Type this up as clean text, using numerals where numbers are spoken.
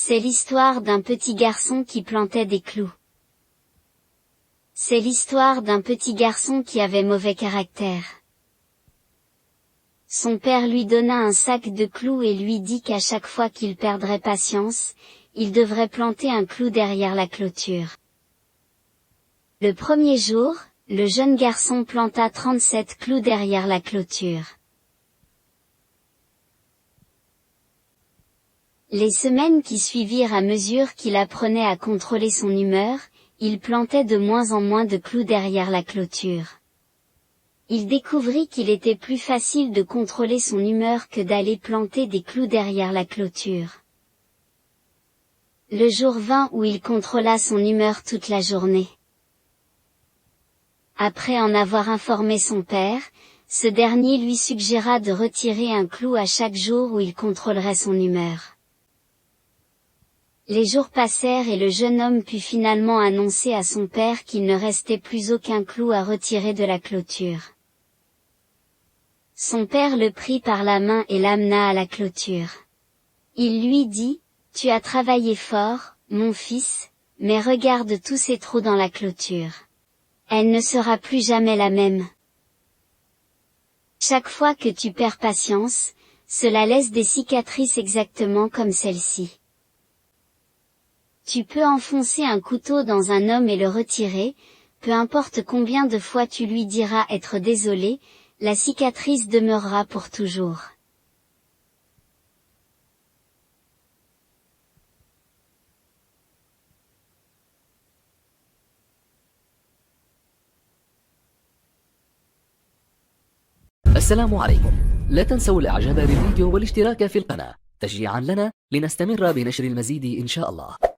C'est l'histoire d'un petit garçon qui plantait des clous. C'est l'histoire d'un petit garçon qui avait mauvais caractère. Son père lui donna un sac de clous et lui dit qu'à chaque fois qu'il perdrait patience, il devrait planter un clou derrière la clôture. Le premier jour, le jeune garçon planta 37 clous derrière la clôture. Les semaines qui suivirent, à mesure qu'il apprenait à contrôler son humeur, il plantait de moins en moins de clous derrière la clôture. Il découvrit qu'il était plus facile de contrôler son humeur que d'aller planter des clous derrière la clôture. Le jour vint où il contrôla son humeur toute la journée. Après en avoir informé son père, ce dernier lui suggéra de retirer un clou à chaque jour où il contrôlerait son humeur. Les jours passèrent et le jeune homme put finalement annoncer à son père qu'il ne restait plus aucun clou à retirer de la clôture. Son père le prit par la main et l'amena à la clôture. Il lui dit, « Tu as travaillé fort, mon fils, mais regarde tous ces trous dans la clôture. Elle ne sera plus jamais la même. Chaque fois que tu perds patience, cela laisse des cicatrices exactement comme celle-ci. Tu peux enfoncer un couteau dans un homme et le retirer, peu importe combien de fois tu lui diras être désolé, la cicatrice demeurera pour toujours. » السلام عليكم. لا تنسوا الاعجاب بالفيديو والاشتراك في القناة تشجيعا لنا لنستمر بنشر المزيد إن شاء الله.